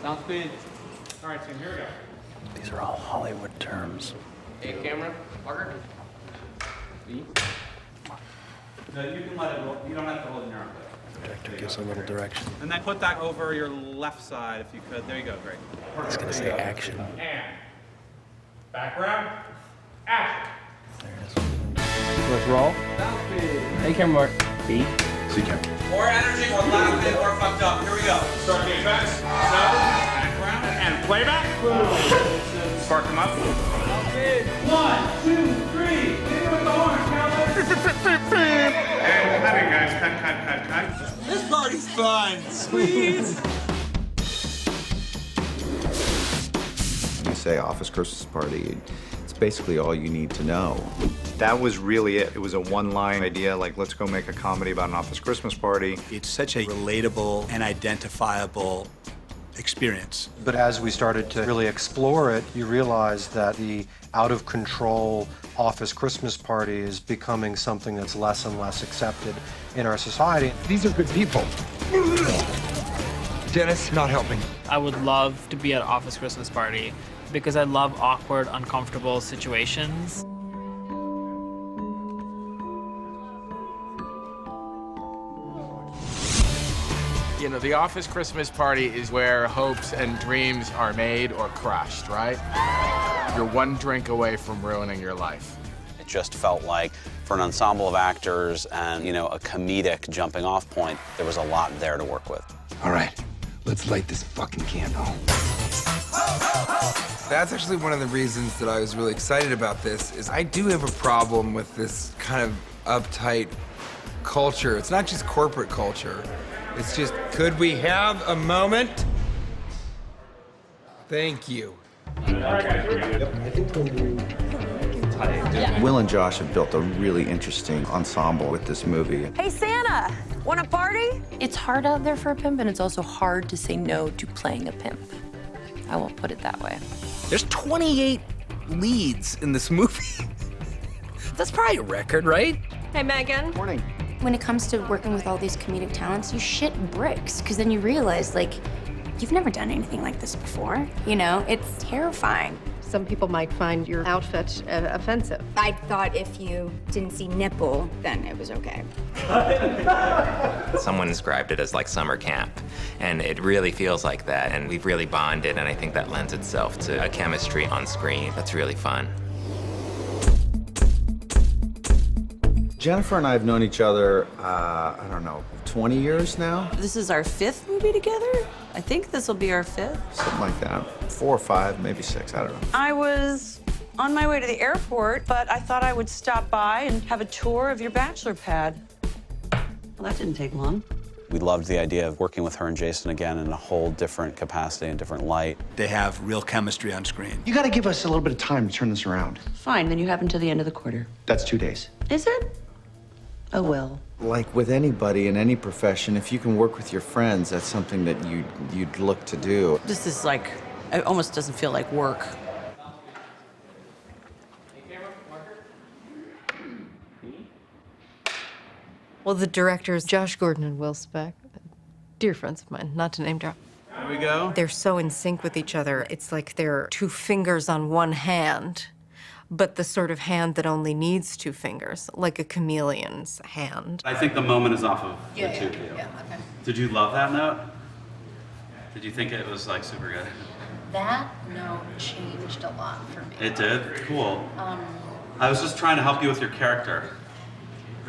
Sound speed. All right, team, here we go. These are all Hollywood terms. A camera, marker. B. No, you can let it roll. You don't have to hold it in your arm. Director gives a little direction. And then put that over your left side if you could. There you go, great. He's gonna say action. And background, action. There it is. Let's roll. A camera mark. B. C camera. More energy, more loud, and more fucked up. Here we go. Start getting back. Background and playback. Spark them up. 1, 2, 3. Hit it with the horn, cowboys. And cutting, guys. Cut. This party's fun. Sweet. You say office Christmas party, it's basically all you need to know. That was really it. It was a one-line idea, like, let's go make a comedy about an office Christmas party. It's such a relatable and identifiable experience. But as we started to really explore it, you realize that the out-of-control office Christmas party is becoming something that's less and less accepted in our society. These are good people. Dennis, not helping. I would love to be at office Christmas party because I love awkward, uncomfortable situations. You know, the office Christmas party is where hopes and dreams are made or crushed, right? You're one drink away from ruining your life. It just felt like, for an ensemble of actors and, you know, a comedic jumping off point, there was a lot there to work with. All right, let's light this fucking candle. That's actually one of the reasons that I was really excited about this, is I do have a problem with this kind of uptight culture. It's not just corporate culture. It's just, could we have a moment? Thank you. Will and Josh have built a really interesting ensemble with this movie. Hey, Santa, want a party? It's hard out there for a pimp, and it's also hard to say no to playing a pimp. I won't put it that way. There's 28 leads in this movie. That's probably a record, right? Hey, Megan. Morning. When it comes to working with all these comedic talents, you shit bricks, because then you realize, like, you've never done anything like this before. You know, it's terrifying. Some people might find your outfit offensive. I thought if you didn't see nipple, then it was okay. Someone described it as like summer camp, and it really feels like that, and we've really bonded, and I think that lends itself to a chemistry on screen that's really fun. Jennifer and I have known each other, I don't know, 20 years now? This is our 5th movie together? I think this will be our 5th. Something like that. 4 or 5, maybe 6, I don't know. I was on my way to the airport, but I thought I would stop by and have a tour of your bachelor pad. Well, that didn't take long. We loved the idea of working with her and Jason again in a whole different capacity and different light. They have real chemistry on screen. You gotta give us a little bit of time to turn this around. Fine, then you have until the end of the quarter. That's 2 days. Is it? Oh, well. Like with anybody in any profession, if you can work with your friends, that's something that you'd look to do. This is like, it almost doesn't feel like work. Well, the directors, Josh Gordon and Will Speck, dear friends of mine, not to name drop. Here we go. They're so in sync with each other. It's like they're 2 fingers on one hand, but the sort of hand that only needs 2 fingers, like a chameleon's hand. I think the moment is off of the two of you. Yeah, okay. Did you love that note? Did you think it was like super good? That note changed a lot for me. It did? Cool. I was just trying to help you with your character.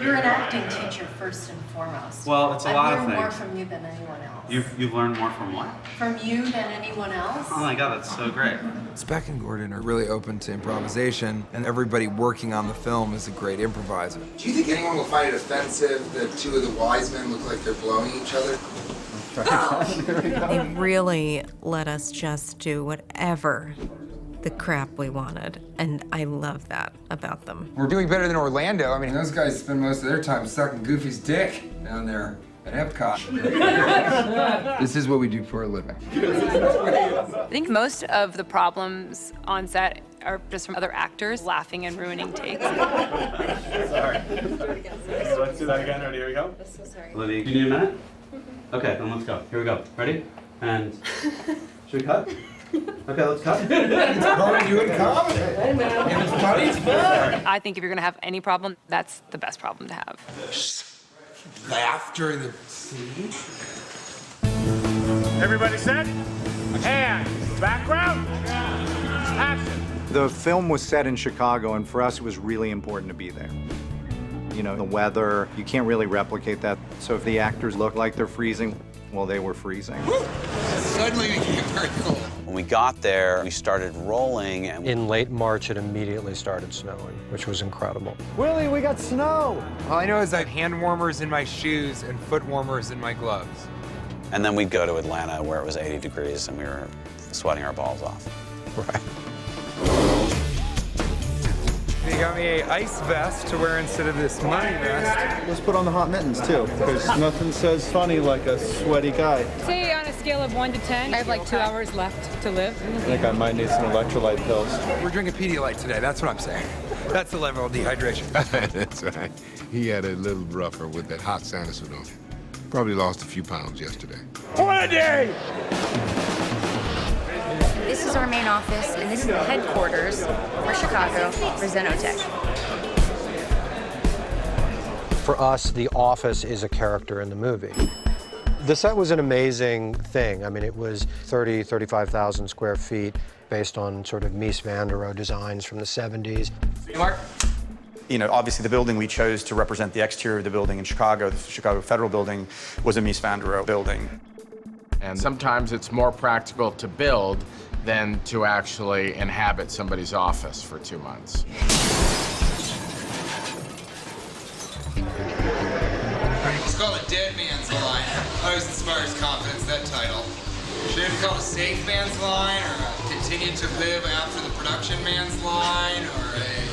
You're an acting teacher first and foremost. Well, it's a lot of I've learned more things. from you than anyone else. You've learned more from what? From you than anyone else? Oh my God, that's so great. Speck and Gordon are really open to improvisation, and everybody working on the film is a great improviser. Do you think anyone will find it offensive that 2 of the wise men look like they're blowing each other? They really let us just do whatever the crap we wanted, and I love that about them. We're doing better than Orlando. I mean, those guys spend most of their time sucking Goofy's dick down there at Epcot. This is what we do for a living. I think most of the problems on set are just from other actors laughing and ruining takes. Sorry. Let's do that again. Ready? Here we go. I'm so sorry. Olivia, you need a minute? Okay, then let's go. Here we go. Ready? And Should we cut? Okay, let's cut. It's hard doing comedy. Hey, man. If it's funny, it's fun. I think if you're gonna have any problem, that's the best problem to have. Laugh during the scene. Everybody set? And background. Action. The film was set in Chicago, and for us, it was really important to be there. You know, the weather, you can't really replicate that. So if the actors look like they're freezing, well, they were freezing. Suddenly became very cold. When we got there, we started rolling, and In late March, it immediately started snowing, which was incredible. Willie, we got snow. All I know is I have hand warmers in my shoes and foot warmers in my gloves. and then we'd go to Atlanta where it was 80 degrees and we were sweating our balls off. Right. They got me an ice vest to wear instead of this money vest. Let's put on the hot mittens, too, because nothing says funny like a sweaty guy. Say on a scale of 1 to 10, I have like 2 hours left to live. I think I might need some electrolyte pills. We're drinking Pedialyte today, that's what I'm saying. That's the level of dehydration. That's right. He had a little rougher with that hot Santa suit on. Probably lost a few pounds yesterday. Holiday! This is our main office, and this is the headquarters for Chicago, for Zenotech. For us, the office is a character in the movie. The set was an amazing thing. I mean, it was 35,000 square feet based on sort of Mies van der Rohe designs from the 70s. Mark? You know, obviously the building we chose to represent the exterior of the building in Chicago, the Chicago Federal Building, was a Mies van der Rohe building. And sometimes it's more practical to build than to actually inhabit somebody's office for 2 months. It's called a dead man's line. Always inspires confidence, that title. Should it be called a safe man's line, or a continue to live after the production man's line, or a,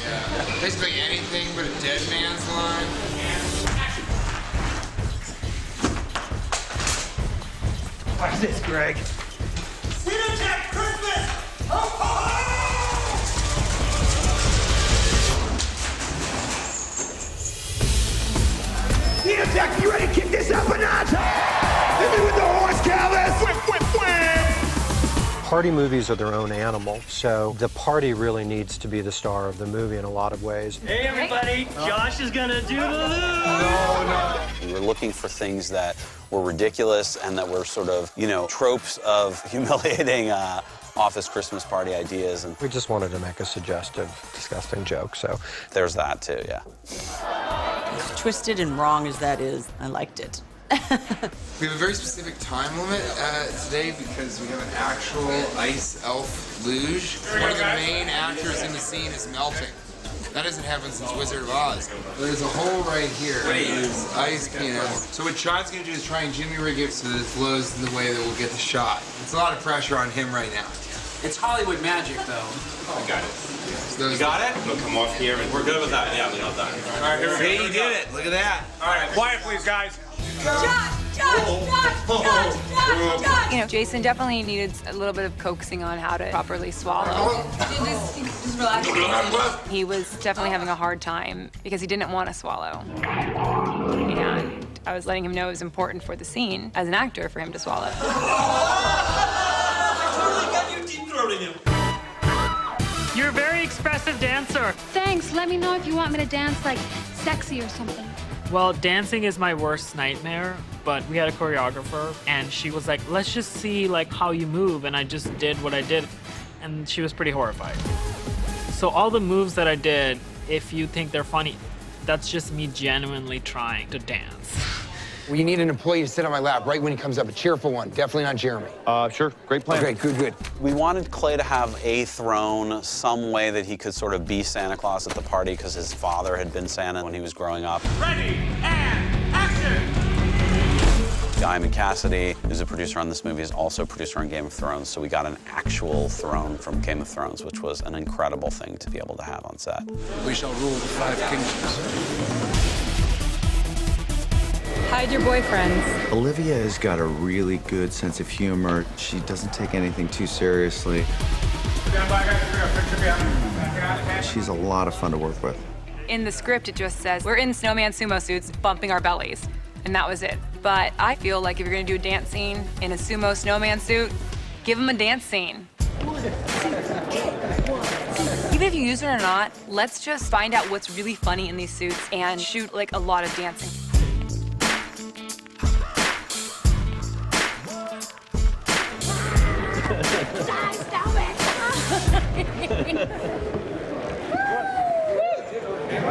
basically anything but a dead man's line? Watch this, Greg. Zenotech Christmas! Ho, ho, ho! Zenotech, you ready to kick this up a notch? Hit me with the horse, Calvis! Whip, whip, whip! Party movies are their own animal, so the party really needs to be the star of the movie in a lot of ways. Hey, everybody. Josh is gonna do the Lou. We were looking for things that were ridiculous and that were sort of, you know, tropes of humiliating office Christmas party ideas. And we just wanted to make a suggestive, disgusting joke, so. There's that too, yeah. As twisted and wrong as that is, I liked it. We have a very specific time limit today because we have an actual ice elf luge. One of the main actors in the scene is melting. That hasn't happened since Wizard of Oz. There's a hole right here. That is ice piano. So what Sean's gonna do is try and jimmy rig it so that it flows in the way that we'll get the shot. It's a lot of pressure on him right now. It's Hollywood magic, though. I got it. So You got it? We'll come off here and we're good with that. Yeah, we got that. All right, here we go. See, you did it. Look at that. All right, quiet, please, guys. You know, Jason definitely needed a little bit of coaxing on how to properly swallow. Just relax. He was definitely having a hard time because he didn't want to swallow. And I was letting him know it was important for the scene as an actor for him to swallow. You're a very expressive dancer. Thanks. Let me know if you want me to dance like sexy or something. Well, dancing is my worst nightmare, but we had a choreographer and she was like, let's just see like how you move, and I just did what I did, and she was pretty horrified. So all the moves that I did, if you think they're funny, that's just me genuinely trying to dance. We need an employee to sit on my lap right when he comes up, a cheerful one, definitely not Jeremy. Sure, great plan. Okay, good, good. We wanted Clay to have a throne, some way that he could sort of be Santa Claus at the party because his father had been Santa when he was growing up. Ready, and action! Guy Cassidy, who's a producer on this movie, is also a producer on Game of Thrones, so we got an actual throne from Game of Thrones, which was an incredible thing to be able to have on set. We shall rule the 5 kingdoms. Hide your boyfriends. Olivia has got a really good sense of humor. She doesn't take anything too seriously. She's a lot of fun to work with. In the script, it just says, we're in snowman sumo suits, bumping our bellies. And that was it. But I feel like if you're gonna do a dance scene in a sumo snowman suit, Give him a dance scene. Even if you use it or not, let's just find out what's really funny in these suits and shoot like a lot of dancing.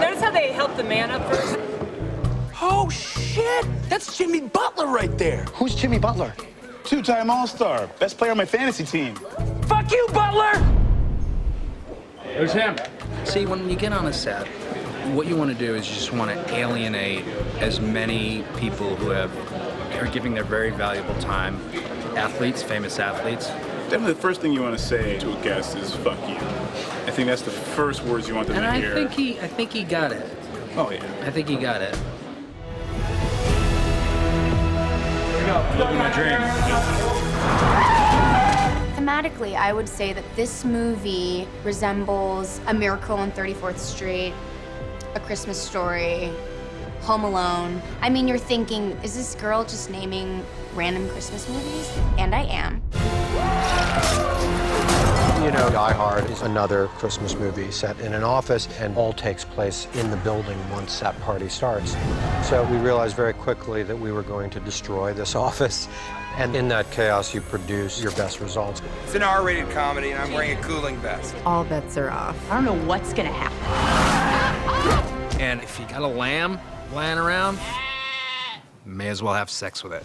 Notice how they helped the man up first? Oh, shit! That's Jimmy Butler right there. Who's Jimmy Butler? Two-time All-Star, best player on my fantasy team. Fuck you, Butler! Who's him? See, when you get on a set, what you want to do is you just want to alienate as many people who are giving their very valuable time. Athletes, famous athletes. Definitely the first thing you want to say to a guest is "fuck you." I think that's the first words you want them to hear. I think he got it. Oh yeah. I think he got it. Living my dream. Thematically, I would say that this movie resembles A Miracle on 34th Street, A Christmas Story, Home Alone. I mean, you're thinking, is this girl just naming random Christmas movies? And I am. You know, Die Hard is another Christmas movie set in an office and all takes place in the building once that party starts. So we realized very quickly that we were going to destroy this office. And in that chaos, you produce your best results. It's an R-rated comedy, and I'm wearing a cooling vest. All bets are off. I don't know what's gonna happen. And if you got a lamb lying around, may as well have sex with it.